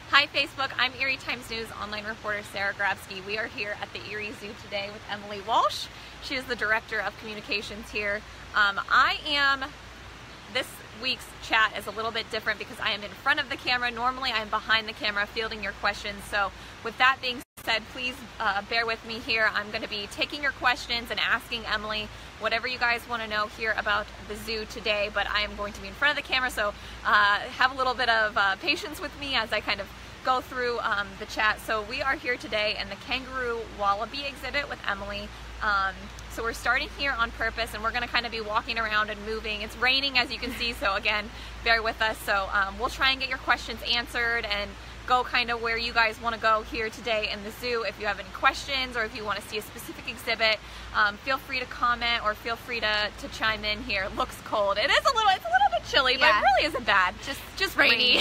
Hi Facebook, I'm Erie Times News online reporter Sarah Grabsky. We are here at the Erie Zoo today with Emily Walsh. She is the Director of Communications here. This week's chat is a little bit different because I am in front of the camera. Normally I am behind the camera fielding your questions. So with that being said, please bear with me here. I'm going to be taking your questions and asking Emily whatever you guys want to know here about the zoo today, but I am going to be in front of the camera, so have a little bit of patience with me as I kind of go through the chat. So we are here today in the Kangaroo Wallaby exhibit with Emily. So we're starting here on purpose, and we're going to kind of be walking around and moving. It's raining, as you can see, so again, bear with us. So we'll try and get your questions answered and go kind of where you guys want to go here today in the zoo. If you have any questions or if you want to see a specific exhibit, feel free to comment or feel free to chime in here. It looks cold. It's a little bit chilly, but it really isn't bad. Just rainy.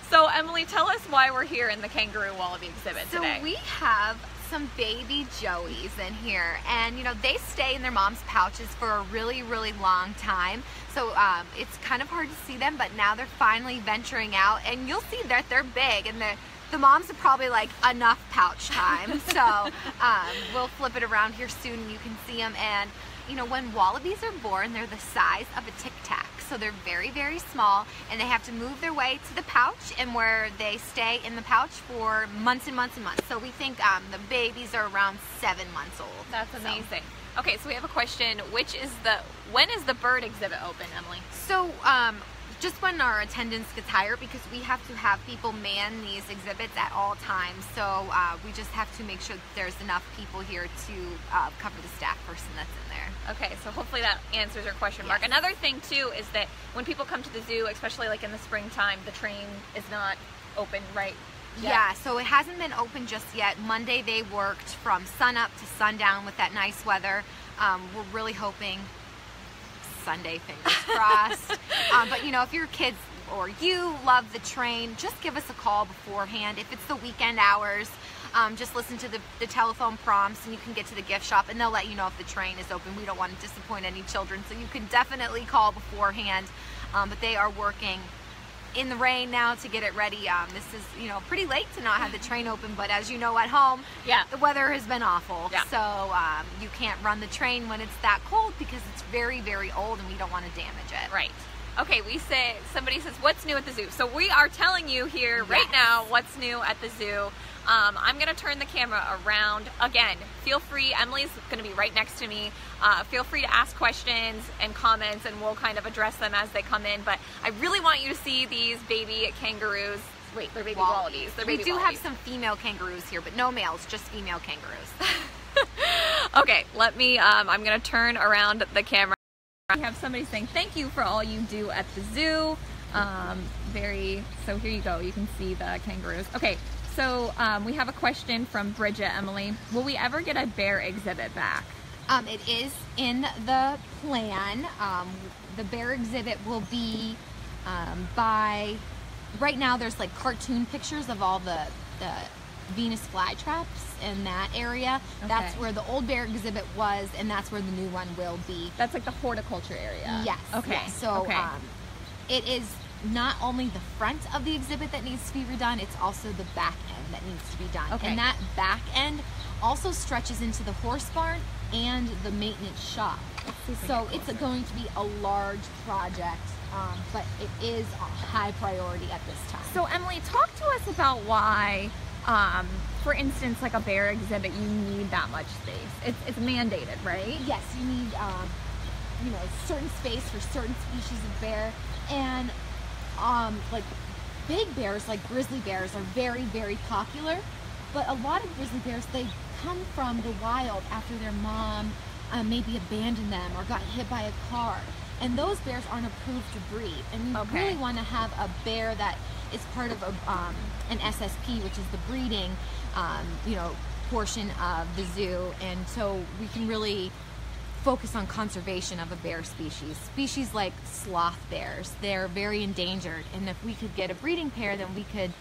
So Emily, tell us why we're here in the Kangaroo Wallaby exhibit today. So we have some baby joeys in here, and you know, they stay in their mom's pouches for a really long time, so it's kind of hard to see them, but now they're finally venturing out, and you'll see that they're big, and the moms are probably like, enough pouch time. So we'll flip it around here soon and you can see them. And you know, when wallabies are born, they're the size of a Tic Tac. So they're very small, and they have to move their way to the pouch, and where they stay in the pouch for months and months and months. So we think the babies are around 7 months old. That's amazing. Okay, so we have a question. When is the bird exhibit open, Emily? So just when our attendance gets higher, because we have to have people man these exhibits at all times. So we just have to make sure that there's enough people here to cover the staff person that's in there. Okay, so hopefully that answers your question, Mark. Yes. Another thing too is that when people come to the zoo, especially like in the springtime, the train is not open right yet. Yeah, so it hasn't been open just yet. Monday they worked from sunup to sundown with that nice weather. We're really hoping Sunday, fingers crossed. But you know, if your kids or you love the train, just give us a call beforehand. If it's the weekend hours, just listen to the telephone prompts and you can get to the gift shop and they'll let you know if the train is open. We don't want to disappoint any children, so you can definitely call beforehand. But they are working in the rain now to get it ready. This is, you know, pretty late to not have the train open, but as you know, at home, the weather has been awful. So you can't run the train when it's that cold because it's very old and we don't want to damage it. Right. Okay, somebody says, what's new at the zoo? So we are telling you here right now what's new at the zoo. I'm going to turn the camera around. Again, feel free, Emily's going to be right next to me. Feel free to ask questions and comments and we'll kind of address them as they come in. But I really want you to see these baby kangaroos. Wait, they're baby wallabies. We do have some female kangaroos here, but no males, just female kangaroos. Okay, I'm going to turn around the camera. We have somebody saying, thank you for all you do at the zoo. So here you go, you can see the kangaroos. Okay, so we have a question from Bridget, Emily. Will we ever get a bear exhibit back? It is in the plan. The bear exhibit will be right now there's like cartoon pictures of all the Venus flytraps in that area. Okay. That's where the old bear exhibit was, and that's where the new one will be. That's like the horticulture area. Yes. Okay. Yes. So it is not only the front of the exhibit that needs to be redone, it's also the back end that needs to be done. Okay. And that back end also stretches into the horse barn and the maintenance shop. So it's going to be a large project, but it is a high priority at this time. So Emily, talk to us about why, for instance, like a bear exhibit, you need that much space. It's mandated, right? Yes, you need you know, certain space for certain species of bear, and like big bears, like grizzly bears, are very popular. But a lot of grizzly bears, they come from the wild after their mom maybe abandoned them or got hit by a car, and those bears aren't approved to breed. And we really want to have a bear that is part of an SSP, which is the breeding you know, portion of the zoo, and so we can really focus on conservation of a bear species. Species like sloth bears, they're very endangered, and if we could get a breeding pair, then we could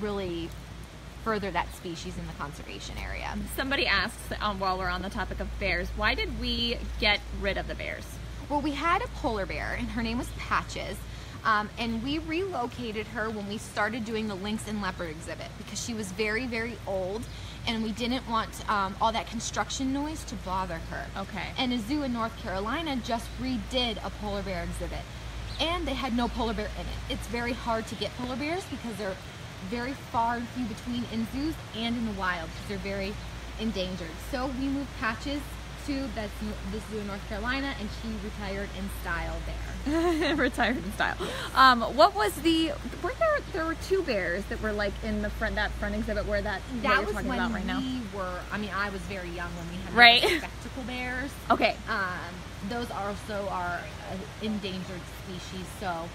really further that species in the conservation area. Somebody asks, while we're on the topic of bears, why did we get rid of the bears? Well, we had a polar bear, and her name was Patches. And we relocated her when we started doing the lynx and leopard exhibit because she was very, very old, and we didn't want all that construction noise to bother her. Okay. And a zoo in North Carolina just redid a polar bear exhibit, and they had no polar bear in it. It's very hard to get polar bears because they're very far and few between in zoos and in the wild because they're very endangered. So we moved Patches to this zoo in North Carolina, and she retired in style there. Retired in style. What was the? Were there were two bears that were like in the front exhibit where that that was when about right now? we were. I mean, I was very young when we had right spectacle bears. Okay. Those also are endangered species, so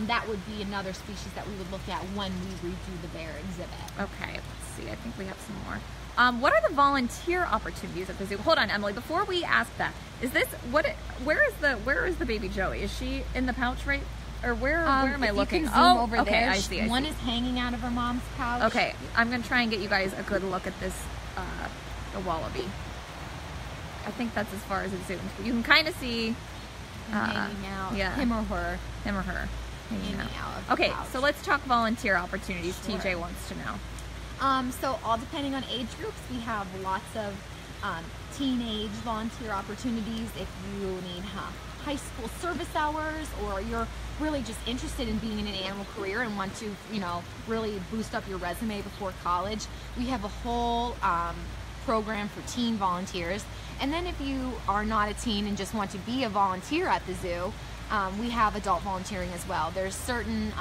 that would be another species that we would look at when we redo the bear exhibit. Okay. Let's see. I think we have some more. What are the volunteer opportunities at the zoo? Hold on, Emily. Before we ask that, is this what? Where is the baby Joey? Is she in the pouch, right? Or where am I looking? Oh, over okay, there. I see. One is hanging out of her mom's pouch. Okay, I'm gonna try and get you guys a good look at this the wallaby. I think that's as far as it zooms, but you can kind of see hanging out. Yeah, him or her. Hanging out. Of the Okay, pouch. so let's talk volunteer opportunities. Sure. TJ wants to know. So all depending on age groups, we have lots of teenage volunteer opportunities. If you need high school service hours, or you're really just interested in being in an animal career and want to, really boost up your resume before college, we have a whole program for teen volunteers. And then if you are not a teen and just want to be a volunteer at the zoo, we have adult volunteering as well. There's certain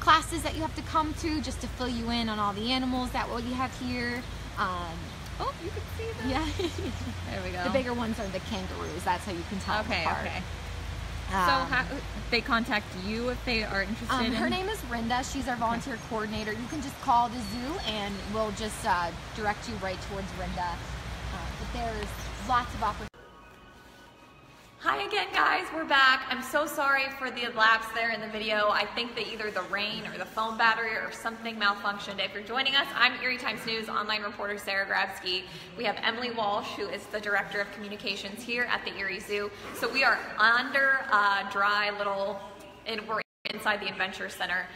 classes that you have to come to just to fill you in on all the animals that we have here. Oh, you can see them. Yeah. There we go. The bigger ones are the kangaroos. That's how you can tell them apart. Okay. So they contact you if they are interested in... Her name is Rinda. She's our volunteer coordinator. You can just call the zoo and we'll just direct you right towards Rinda. But there's lots of opportunities. Hi again, guys, we're back. I'm so sorry for the lapse there in the video. I think that either the rain or the phone battery or something malfunctioned. If you're joining us, I'm Erie Times News online reporter Sarah Grabsky. We have Emily Walsh, who is the Director of Communications here at the Erie Zoo. So we are under a dry little, we're inside the Adventure Center.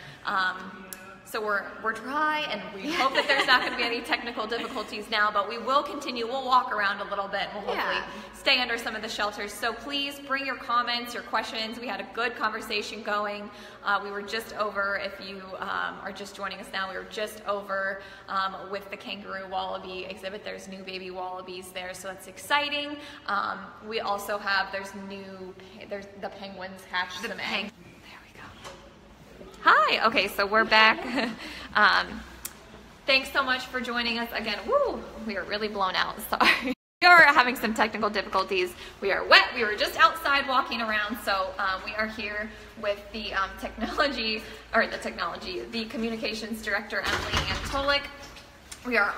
So we're dry, and we hope that there's not going to be any technical difficulties now, but we will continue. We'll walk around a little bit, and we'll hopefully stay under some of the shelters. So please bring your comments, your questions. We had a good conversation going. We were just over, if you are just joining us now, we were just over with the Kangaroo Wallaby exhibit. There's new baby wallabies there, so that's exciting. We also have, there's the penguins hatched some eggs. Hi, okay, so we're back. Thanks so much for joining us again. Woo, we are really blown out, sorry. We are having some technical difficulties. We are wet, we were just outside walking around, so we are here with the the communications director, Emily Antolik. We are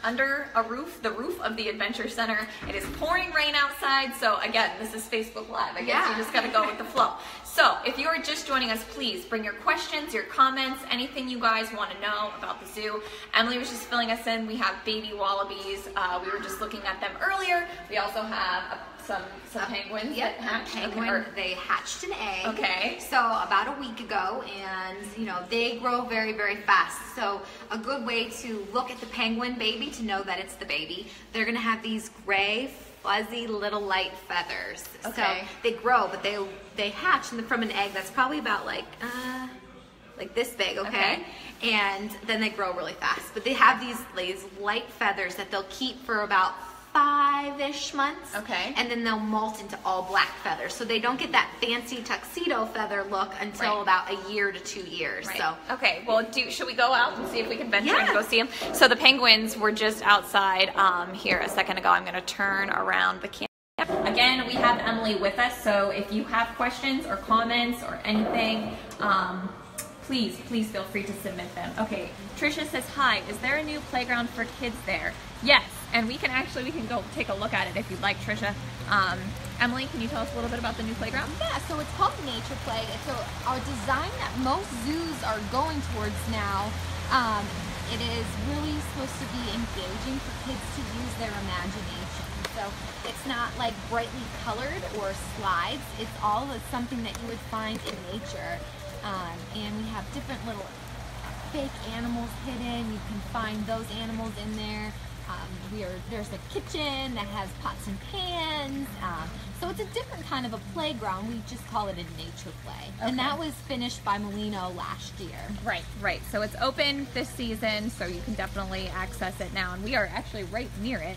under a roof, the roof of the Adventure Center. It is pouring rain outside, so again, this is Facebook Live. I guess you just gotta go with the flow. So if you are just joining us, please bring your questions, your comments, anything you guys want to know about the zoo. Emily was just filling us in. We have baby wallabies. We were just looking at them earlier. We also have some penguins that hatched. They hatched an egg. Okay. So about a week ago, and they grow very, very fast. So a good way to look at the penguin baby to know that it's the baby, they're gonna have these gray, fuzzy little light feathers. Okay. So they grow, but they hatch from an egg that's probably about like this big, okay? And then they grow really fast. But they have these light feathers that they'll keep for about 5-ish months. Okay. And then they'll molt into all black feathers. So they don't get that fancy tuxedo feather look until about a year to 2 years. Right. So okay, well, should we go out and see if we can venture and go see them? So the penguins were just outside here a second ago. I'm going to turn around the camera. Again, we have Emily with us, so if you have questions or comments or anything, please feel free to submit them. Okay, Tricia says, hi, is there a new playground for kids there? Yes, and we can go take a look at it if you'd like, Tricia. Emily, can you tell us a little bit about the new playground? Yeah, so it's called Nature Play. It's a design that most zoos are going towards now. It is really supposed to be engaging for kids to use their imagination. So it's not like brightly colored or slides. It's all something that you would find in nature. And we have different little fake animals hidden. You can find those animals in there. There's a kitchen that has pots and pans. So it's a different kind of a playground. We just call it a nature play. Okay. And that was finished by Molino last year. Right, right. So it's open this season, so you can definitely access it now. And we are actually right near it.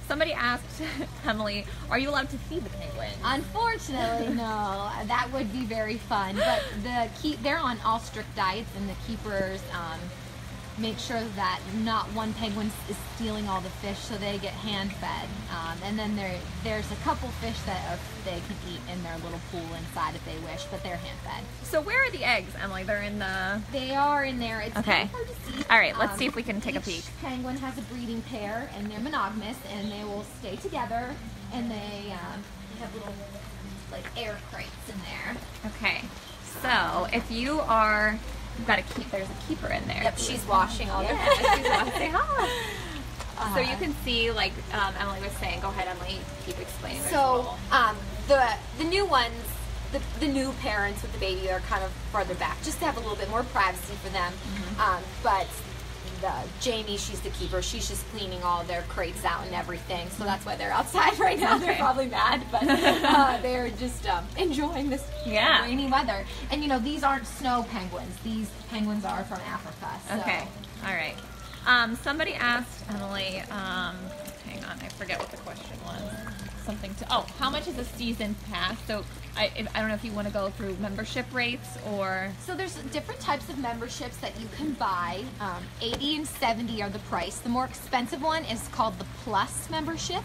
Somebody asked, Emily, are you allowed to feed the penguins? Unfortunately, no. That would be very fun. But they're on all strict diets, and the keepers make sure that not one penguin is stealing all the fish, so they get hand-fed. And then there's a couple fish that they can eat in their little pool inside if they wish, but they're hand-fed. So where are the eggs, Emily? They're in the... They are in there. It's okay. kind of hard to see. All right, let's see if we can take a peek. Each penguin has a breeding pair, and they're monogamous, and they will stay together, and they have little like air crates in there. Okay, so if you are... You've got there's a keeper in there. Yep, she's washing all their She's washing. So you can see, like Emily was saying, go ahead, Emily, keep explaining. So the new ones, the new parents with the baby are kind of farther back, just to have a little bit more privacy for them. But Jamie, she's the keeper. She's just cleaning all their crates out and everything. So that's why they're outside right now. Okay. They're probably mad, but they're just enjoying this rainy weather. And you know, these aren't snow penguins. These penguins are from Africa. So. Okay. All right. Somebody asked Emily. Hang on, I forget what the question was. Something to. Oh, how much is a season pass? So. I don't know if you want to go through membership rates or... So there's different types of memberships that you can buy. 80 and 70 are the price. The more expensive one is called the Plus membership,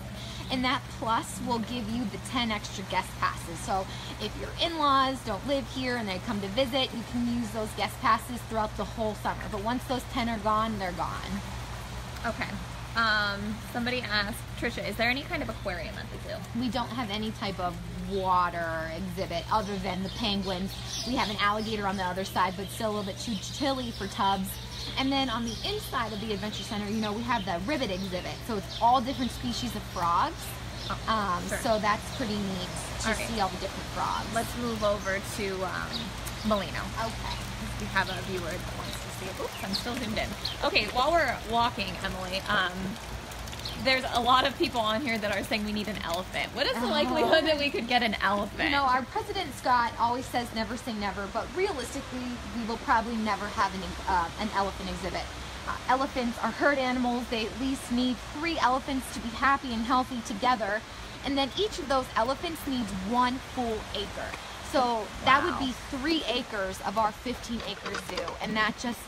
and that Plus will give you the 10 extra guest passes. So if your in-laws don't live here and they come to visit, you can use those guest passes throughout the whole summer. But once those 10 are gone, they're gone. Okay. Somebody asked, Trisha, is there any kind of aquarium at the zoo? We don't have any type of water exhibit other than the penguins. We have an alligator on the other side, but still a little bit too chilly for tubs. And then on the inside of the Adventure Center, you know, we have the ribbit exhibit. So it's all different species of frogs. Sure. So that's pretty neat to see all the different frogs. Let's move over to Molino. Okay. We have a viewer that wants to see. Oops, I'm still zoomed in. Okay, while we're walking, Emily, there's a lot of people on here that are saying we need an elephant. What is the likelihood that we could get an elephant? You know, our President Scott always says never say never, but realistically, we will probably never have an elephant exhibit. Elephants are herd animals. They at least need 3 elephants to be happy and healthy together, and then each of those elephants needs 1 full acre. So that would be 3 acres of our 15-acre zoo, and that just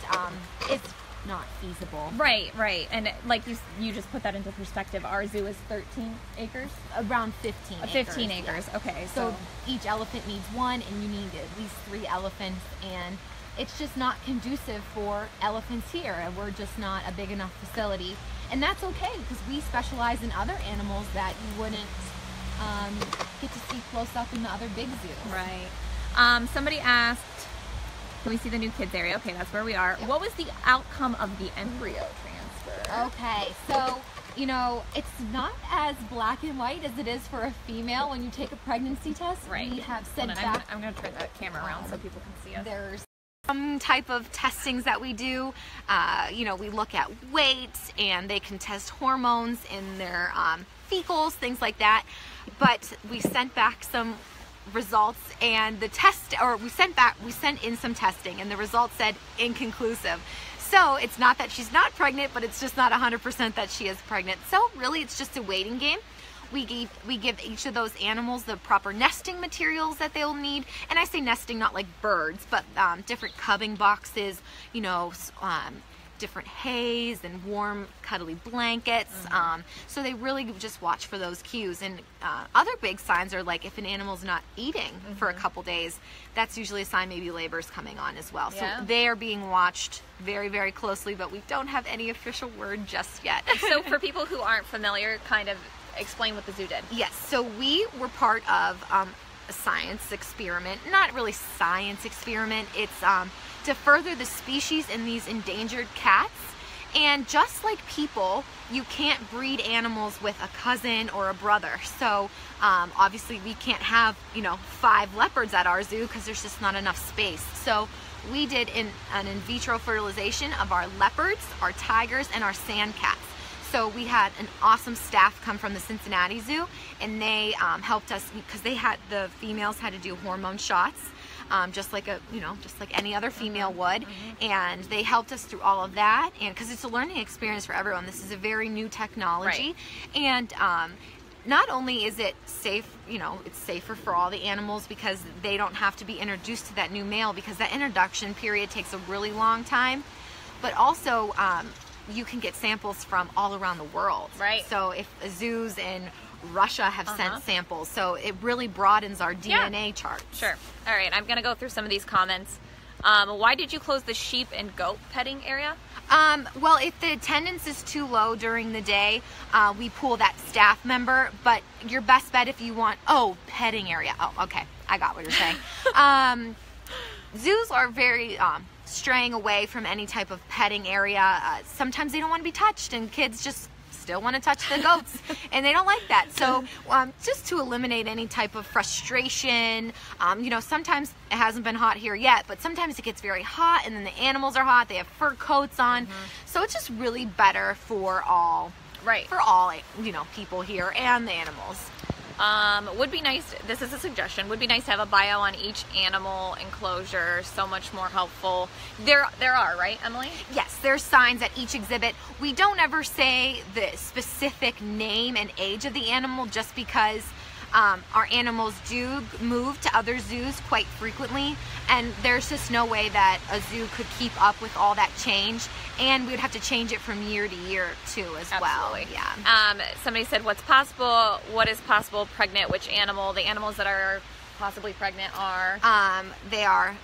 it's not feasible. Right, right. And like you just put that into perspective. Our zoo is 13 acres? Around 15 acres. 15 acres, yeah. Okay. So each elephant needs 1, and you need at least 3 elephants, and it's just not conducive for elephants here, and we're just not a big enough facility. And that's okay, because we specialize in other animals that you wouldn't get to see close up in the other big zoos. Right. Somebody asked, can we see the new kids area? Okay, that's where we are. Yep. What was the outcome of the embryo transfer? Okay, so, you know, it's not as black and white as it is for a female when you take a pregnancy test. Right. We have sent back... I'm going to turn the camera around so people can see us. There's some type of testings that we do. You know, we look at weight, and they can test hormones in their fecals, things like that. But we sent back some results, and we sent in some testing, and the results said inconclusive. So it's not that she's not pregnant, but it's just not 100% that she is pregnant. So really, it's just a waiting game. We give each of those animals the proper nesting materials that they'll need, and I say nesting not like birds, but different cubbing boxes, you know, different hays and warm cuddly blankets. So they really just watch for those cues. And other big signs are like if an animal's not eating for a couple days, that's usually a sign maybe labor's coming on as well. Yeah. So they are being watched very, very closely, but we don't have any official word just yet. So for people who aren't familiar, kind of explain what the zoo did. Yes, so we were part of a science experiment, not really science experiment, it's to further the species in these endangered cats. And just like people, you can't breed animals with a cousin or a brother. So obviously we can't have, 5 leopards at our zoo because there's just not enough space. So we did an in vitro fertilization of our leopards, our tigers, and our sand cats. So we had an awesome staff come from the Cincinnati Zoo, and they helped us because the females had to do hormone shots. Just like any other female would, and they helped us through all of that, and because it's a learning experience for everyone. This is a very new technology, and not only is it safe, it's safer for all the animals because they don't have to be introduced to that new male because that introduction period takes a really long time, but also you can get samples from all around the world. Right. So if zoos in Russia have sent samples, so it really broadens our DNA chart. Sure. All right, I'm gonna go through some of these comments. Why did you close the sheep and goat petting area? Well, if the attendance is too low during the day, we pull that staff member, but your best bet if you want, petting area. Oh, okay, I got what you're saying. Zoos are very straying away from any type of petting area. Sometimes they don't want to be touched, and kids just still want to touch the goats and they don't like that. So just to eliminate any type of frustration, sometimes it hasn't been hot here yet, but sometimes it gets very hot and then the animals are hot, they have fur coats on. So it's just really better for all, people here and the animals. Would be nice, this is a suggestion, would be nice to have a bio on each animal enclosure, so much more helpful. There are, right, Emily? Yes, there's signs at each exhibit. We don't ever say the specific name and age of the animal just because our animals do move to other zoos quite frequently, and there's just no way that a zoo could keep up with all that change, and we would have to change it from year to year too as well. Yeah. Somebody said, what's possible? What is possible pregnant? Which animal? The animals that are possibly pregnant are? They are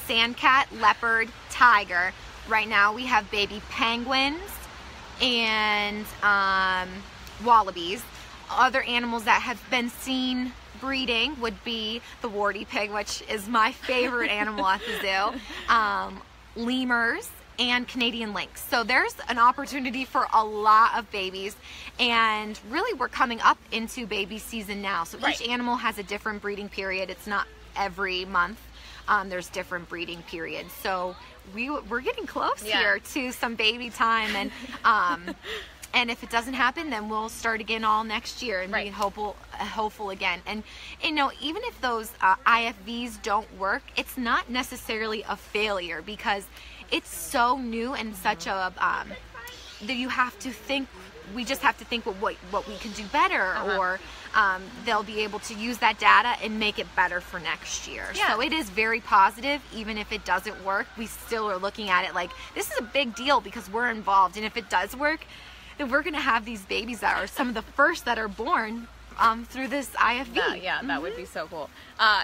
sand cat, leopard, tiger. Right now we have baby penguins and wallabies. Other animals that have been seen breeding would be the warty pig, which is my favorite animal at the zoo, lemurs, and Canadian lynx. So there's an opportunity for a lot of babies, and really we're coming up into baby season now. So each animal has a different breeding period. It's not every month. There's different breeding periods. So we're getting close here to some baby time, and and if it doesn't happen, then we'll start again all next year and be hopeful again. And even if those IFVs don't work, it's not necessarily a failure because it's so new and such a that you have to think. We just have to think what we can do better, or they'll be able to use that data and make it better for next year. So it is very positive. Even if it doesn't work, we still are looking at it like this is a big deal because we're involved, and if it does work, then we're going to have these babies that are some of the first that are born through this IFV. That would be so cool.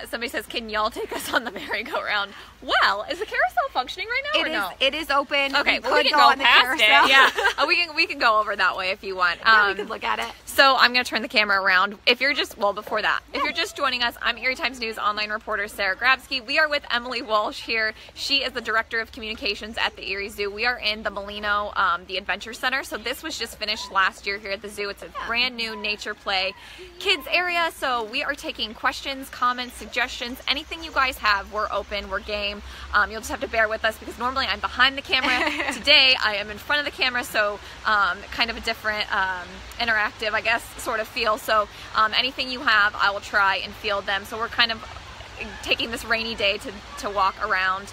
Somebody says, can y'all take us on the merry-go-round? Well, is the carousel functioning right now or no? It is open. Okay, we can go past it. Yeah, we can go over that way if you want. We can look at it. So I'm going to turn the camera around. If you're just, before that, if you're just joining us, I'm Erie Times News online reporter Sarah Grabsky. We are with Emily Walsh here. She is the Director of Communications at the Erie Zoo. We are in the Molino, the Adventure Center. So this was just finished last year here at the zoo. It's a brand new nature play kids area. So we are taking questions, comments, suggestions, anything you guys have. We're open, we're game. You'll just have to bear with us because normally I'm behind the camera. Today I am in front of the camera, so kind of a different interactive, I guess, sort of feel. So anything you have, I will try and field them. So we're kind of taking this rainy day to walk around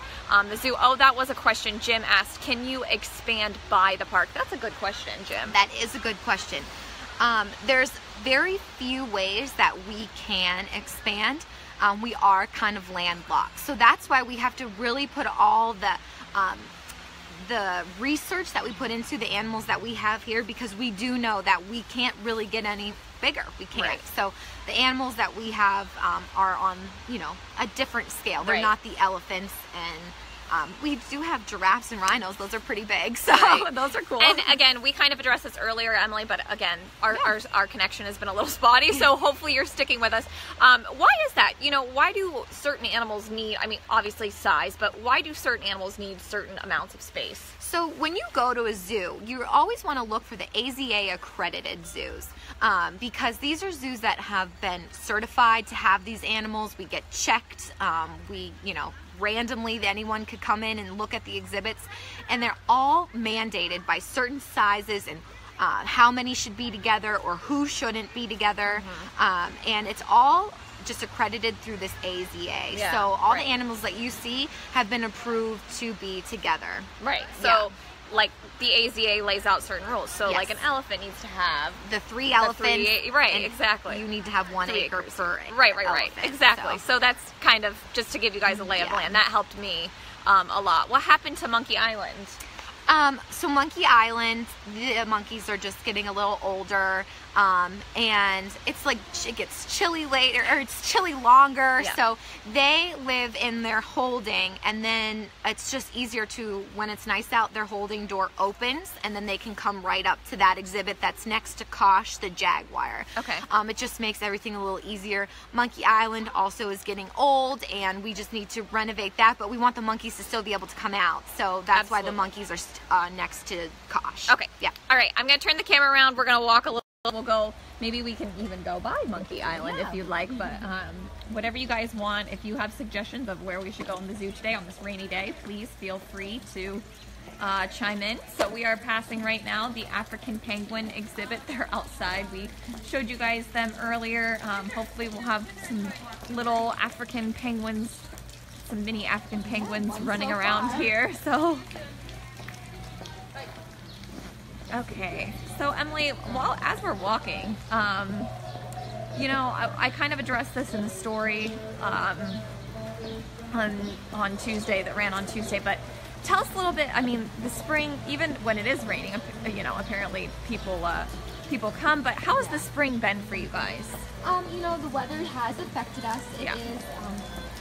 the zoo. Oh, that was a question Jim asked. Can you expand by the park? That's a good question, Jim. That is a good question. There's very few ways that we can expand. We are kind of landlocked. So that's why we have to really put all the research that we put into the animals that we have here, because we do know that we can't really get any bigger. We can't. So the animals that we have are on, a different scale. They're not the elephants We do have giraffes and rhinos. Those are pretty big, so those are cool. And again, we kind of addressed this earlier, Emily, but again, our connection has been a little spotty, so hopefully you're sticking with us. Why is that? You know, why do certain animals need, I mean, obviously size, but why do certain animals need certain amounts of space? So when you go to a zoo, you always want to look for the AZA accredited zoos, because these are zoos that have been certified to have these animals. We get checked. Randomly anyone could come in and look at the exhibits, and they're all mandated by certain sizes and how many should be together or who shouldn't be together. And it's all just accredited through this AZA. Yeah, so all the animals that you see have been approved to be together. Right. So like the AZA lays out certain rules. So like an elephant needs to have the 3 elephants. Right, exactly. You need to have 1 acre per Right. elephant, Exactly. So that's kind of just to give you guys a lay of the land. That helped me a lot. What happened to Monkey Island? So Monkey Island, the monkeys are just getting a little older, and it's like it gets chilly later, or it's chilly longer, so they live in their holding, and then it's just easier to, when it's nice out, their holding door opens, and then they can come right up to that exhibit that's next to Kosh, the jaguar. Okay. It just makes everything a little easier. Monkey Island also is getting old, and we just need to renovate that, but we want the monkeys to still be able to come out, so that's why the monkeys are next to Kosh. Okay. Yeah. All right. I'm going to turn the camera around. We're going to walk a little. We'll go. Maybe we can even go by Monkey Island if you'd like. But whatever you guys want. If you have suggestions of where we should go in the zoo today on this rainy day, please feel free to chime in. So we are passing right now the African penguin exhibit. They're outside. We showed you guys them earlier. Hopefully we'll have some little African penguins, some mini African penguins running around here. So. Okay, so Emily, as we're walking, you know, I kind of addressed this in the story on Tuesday, that ran on Tuesday, but tell us a little bit. I mean, the spring, even when it is raining, you know, apparently people come, but how has the spring been for you guys? You know, the weather has affected us. It is,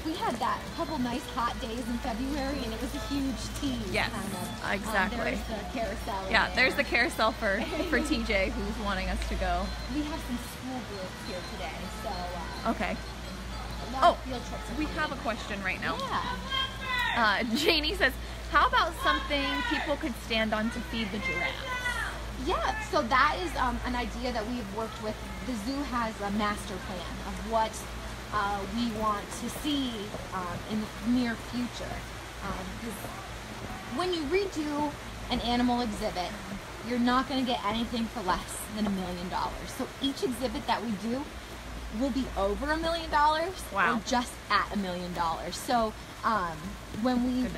we had that couple nice hot days in February, and it was a huge tease. Yes, kind of. exactly. There's the carousel. Yeah, there's the carousel for TJ, who's wanting us to go. We have some school groups here today, so okay. A lot of field trips. We have a question right now. Yeah. Janie says, how about something people could stand on to feed the giraffes? Yeah, so that is an idea that we've worked with. The zoo has a master plan of what we want to see in the near future. Because when you redo an animal exhibit, you're not going to get anything for less than $1 million. So each exhibit that we do will be over $1 million, or just at $1 million. So when we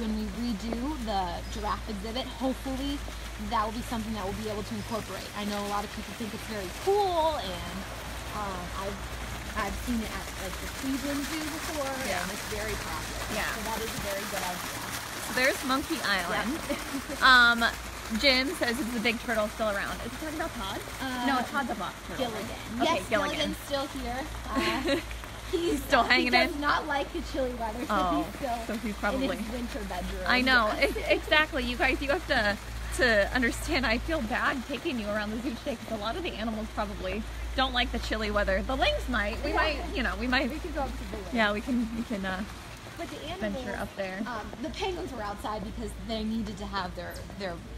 redo the giraffe exhibit, hopefully that will be something that we'll be able to incorporate. I know a lot of people think it's very cool, and I've seen it at like the Cleveland Zoo before, and it's very popular. Yeah. So that is a very good idea. So there's Monkey Island. Jim says, is the big turtle still around? Is it talking about Todd? No, Todd's a box turtle. Gilligan. Okay, Yes, Gilligan. Gilligan's still here. He's still hanging in? He does not like the chilly weather, so he's probably in his winter bedroom. I know. Exactly. You guys, you have to understand, I feel bad taking you around the zoo today because a lot of the animals probably don't like the chilly weather. The lynx might. We might. We could go up to the lake. Yeah, we can. But the animals, venture up there. The penguins were outside because they needed to have their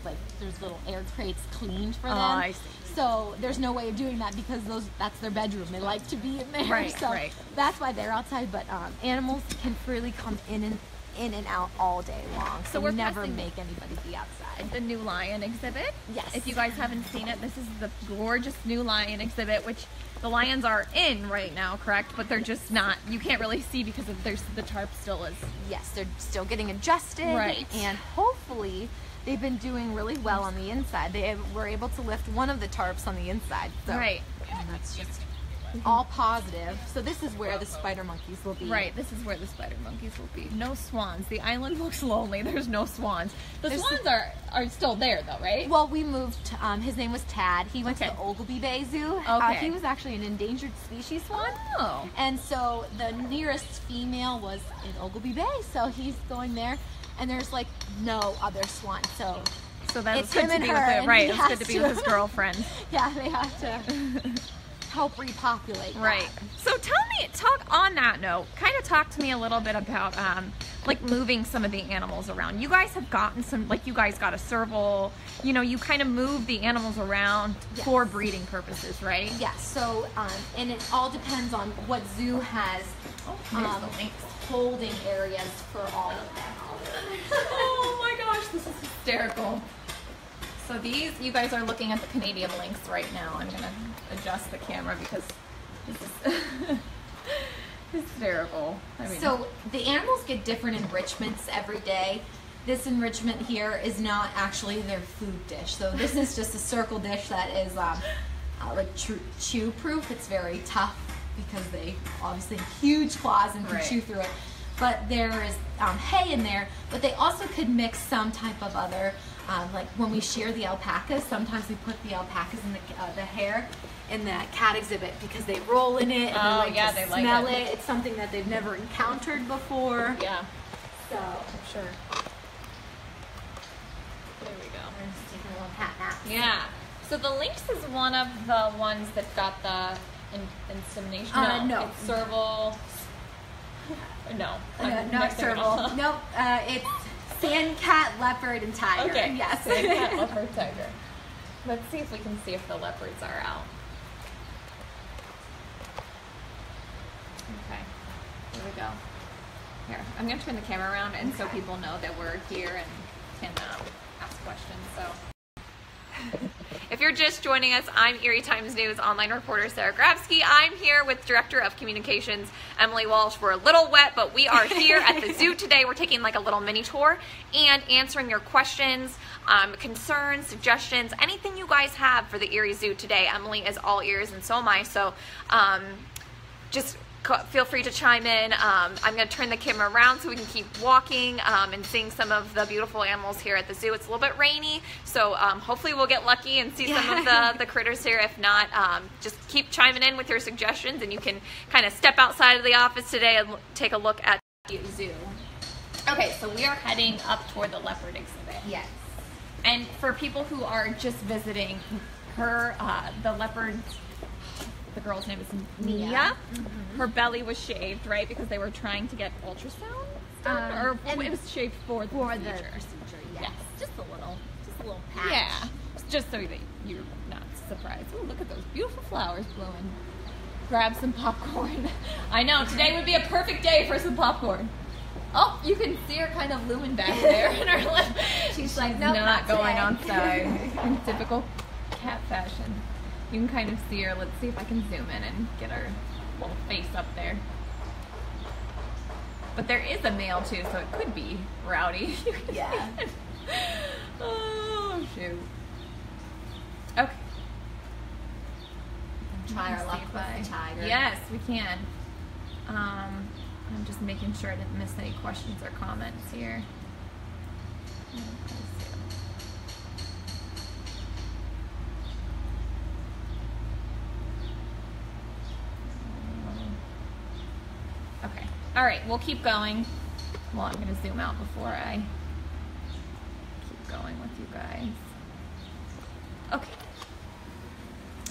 like there's little air crates cleaned for them. I see. So there's no way of doing that because that's their bedroom. They like to be in there. Right. So that's why they're outside. But animals can freely come in and out all day long. So we never make anybody be outside. The new lion exhibit. Yes. If you guys haven't seen it, this is the gorgeous new lion exhibit, which the lions are in right now, correct? But they're just not, you can't really see because the tarp still is. Yes, they're still getting adjusted. Right. And hopefully they've been doing really well on the inside. They were able to lift one of the tarps on the inside. So, right. And that's just all positive. So this is where the spider monkeys will be. Right, this is where the spider monkeys will be. No swans. The island looks lonely. There's no swans. The swans are still there though, right? Well, we moved. His name was Tad. He went to the Ogilvy Bay Zoo. Okay. He was actually an endangered species swan. Oh. And so the nearest female was in Ogilvy Bay, so he's going there. and there's like no other swan. So that it's was good him to and be her, with it. and Right, he it was good has to be with his girlfriend. Yeah, they have to help repopulate. Right. That. So talk on that note, kind of talk to me a little bit about like moving some of the animals around. You guys have gotten some, like you guys got a serval, you know, you kind of move the animals around for breeding purposes, right? Yes. So, and it all depends on what zoo has holding areas for all of them. Oh my gosh, this is hysterical. So these, you guys are looking at the Canadian lynx right now. I'm gonna adjust the camera because this is hysterical. I mean, so the animals get different enrichments every day. This enrichment here is not actually their food dish. So this is just a circle dish that is like chew proof. It's very tough because they obviously have huge claws and can chew through it. But there is hay in there, but they also could mix some type of other, like when we shear the alpacas, sometimes we put the alpacas in the hair in the cat exhibit because they roll in it and they smell it. It's something that they've never encountered before. Yeah. So, sure. There we go. I'm just taking a little cat nap. Yeah. So the lynx is one of the ones that got the insemination. No. It's serval. No. Not serval. Nope. It's sand cat, leopard, and tiger. Okay. Yes. Sand cat, leopard, tiger. Let's see if we can see if the leopards are out. Okay. Here we go. Here, I'm going to turn the camera around and so people know that we're here and can ask questions. So. If you're just joining us, I'm Erie Times News online reporter Sarah Grabsky. I'm here with Director of Communications Emily Walsh. We're a little wet, but we are here at the zoo today. We're taking like a little mini tour and answering your questions, concerns, suggestions, anything you guys have for the Erie Zoo today. Emily is all ears and so am I. So just feel free to chime in. I'm going to turn the camera around so we can keep walking and seeing some of the beautiful animals here at the zoo. It's a little bit rainy, so hopefully we'll get lucky and see some of the critters here. If not, just keep chiming in with your suggestions and you can kind of step outside of the office today and take a look at the zoo. Okay, so we are heading up toward the Leopard Exhibit. Yes. And for people who are just visiting, the leopard, the girl's name is Nia. Mm-hmm. Her belly was shaved, right? Because they were trying to get ultrasound done, or it was shaved for the procedure. Yes. Just a little patch. Yeah, just so that you're not surprised. Oh, look at those beautiful flowers blowing. Grab some popcorn. I know, today would be a perfect day for some popcorn. Oh, you can see her kind of looming back there in her lip. She's like, nope, not going today. outside in typical cat fashion. You can kind of see her. Let's see if I can zoom in and get her little face up there. But there is a male too, so it could be rowdy. Yeah. Oh, shoot. Okay. Try our luck with the tiger. Yes, we can. I'm just making sure I didn't miss any questions or comments here. Okay. All right, we'll keep going. Well, I'm going to zoom out before I keep going with you guys. Okay.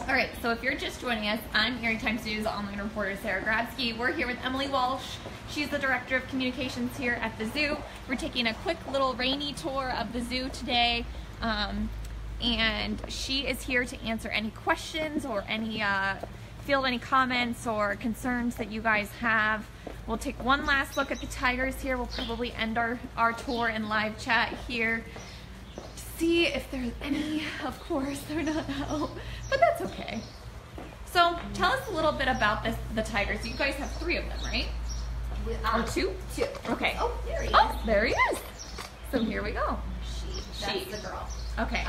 All right, so if you're just joining us, I'm Erie Times News online reporter Sarah Grabsky. We're here with Emily Walsh. She's the Director of Communications here at the zoo. We're taking a quick little rainy tour of the zoo today, and she is here to answer any questions or any field any comments or concerns that you guys have. We'll take one last look at the tigers here. We'll probably end our tour in live chat here. See if there's any. Of course, they're not out, but that's okay. So tell us a little bit about the tigers. You guys have 3 of them, right? Or 2? 2. Okay. Oh, there he is. Oh, there he is. So here we go. That's the girl. Okay.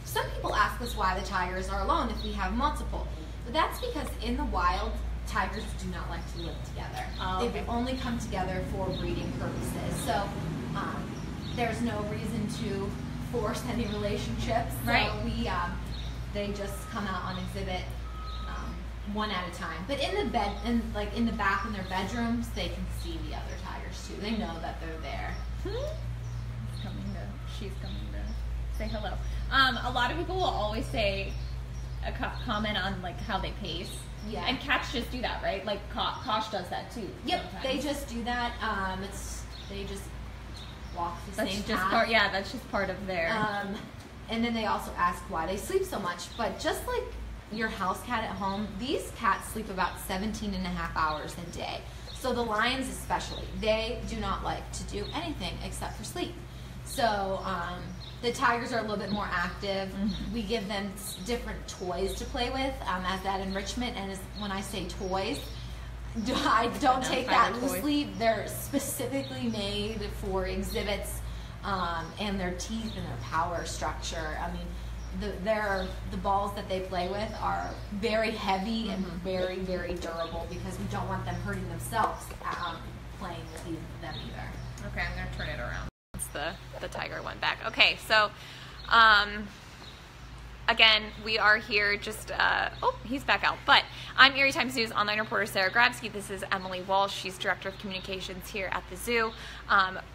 Some people ask us why the tigers are alone if we have multiple. But that's because in the wild, tigers do not like to live together. Oh, okay. They only come together for breeding purposes. So there's no reason to force any relationships. So right. they just come out on exhibit one at a time. But in the bed, like in the back in their bedrooms, they can see the other tigers too. They know that they're there. She's coming to say hello. A lot of people will always say a comment on like how they pace. Yeah. And cats just do that, right? Like Kosh does that too. Yep. Sometimes. They just do that. They just walk the That's same just path. part. Yeah, that's just part of their. And then they also ask why they sleep so much. But just like your house cat at home, these cats sleep about 17 and a half hours a day. So the lions especially, they do not like to do anything except for sleep. So the tigers are a little bit more active. Mm-hmm. We give them different toys to play with as that enrichment. And when I say toys, I don't take that loosely. They're specifically made for exhibits and their teeth and their power structure. I mean, the balls that they play with are very heavy and very, very durable because we don't want them hurting themselves playing with them either. Okay, I'm going to turn it around. The tiger went back. Okay, so again, we are here just, oh, he's back out. But I'm Erie Times News online reporter Sarah Grabsky. This is Emily Walsh. She's Director of Communications here at the zoo.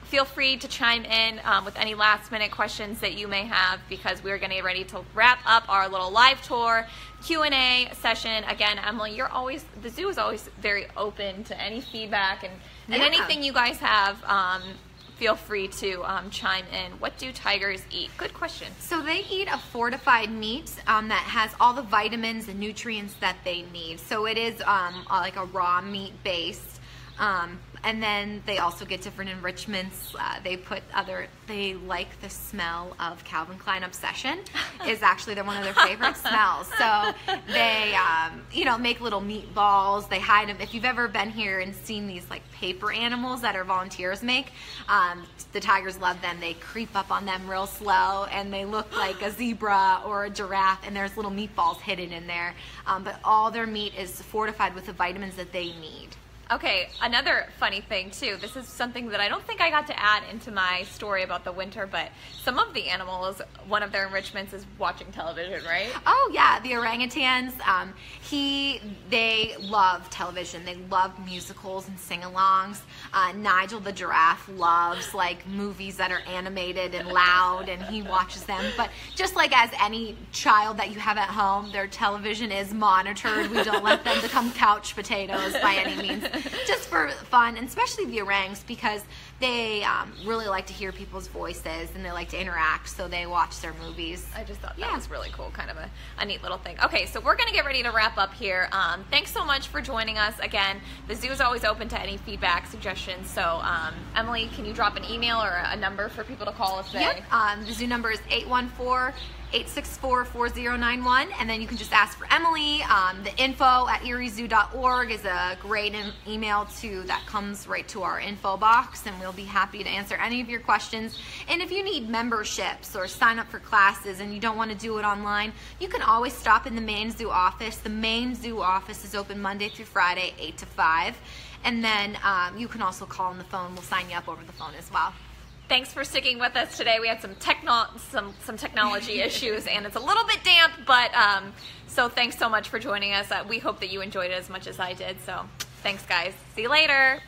Feel free to chime in with any last minute questions that you may have because we're going to get ready to wrap up our little live tour Q&A session. Again, Emily, the zoo is always very open to any feedback and anything you guys have. Feel free to chime in. What do tigers eat? Good question. So they eat a fortified meat that has all the vitamins and nutrients that they need. So it is like a raw meat based. And then they also get different enrichments. They like the smell of Calvin Klein Obsession is actually one of their favorite smells. So they, make little meatballs. They hide them. If you've ever been here and seen these like paper animals that our volunteers make, the tigers love them. They creep up on them real slow and they look like a zebra or a giraffe and there's little meatballs hidden in there. But all their meat is fortified with the vitamins that they need. Okay, another funny thing too, this is something that I don't think I got to add into my story about the winter, but some of the animals, one of their enrichments is watching television, right? Oh yeah, the orangutans, they love television. They love musicals and sing-alongs. Nigel the giraffe loves like movies that are animated and loud and he watches them. But just like as any child that you have at home, their television is monitored. We don't let them become couch potatoes by any means. Just for fun, and especially the orangs because they really like to hear people's voices and they like to interact, so they watch their movies. I just thought that was really cool, kind of a neat little thing. Okay, so we're going to get ready to wrap up here. Thanks so much for joining us. Again, the zoo is always open to any feedback, suggestions. So, Emily, can you drop an email or a number for people to call if they... Yep, the zoo number is 814-864-4091, and then you can just ask for Emily. The info@eriezoo.org is a great email that comes right to our info box, and we'll be happy to answer any of your questions. And if you need memberships or sign up for classes and you don't want to do it online, you can always stop in the main zoo office. The main zoo office is open Monday through Friday, 8 to 5. And then you can also call on the phone. We'll sign you up over the phone as well. Thanks for sticking with us today. We had some technology issues, and it's a little bit damp, but so thanks so much for joining us. We hope that you enjoyed it as much as I did. So thanks, guys. See you later.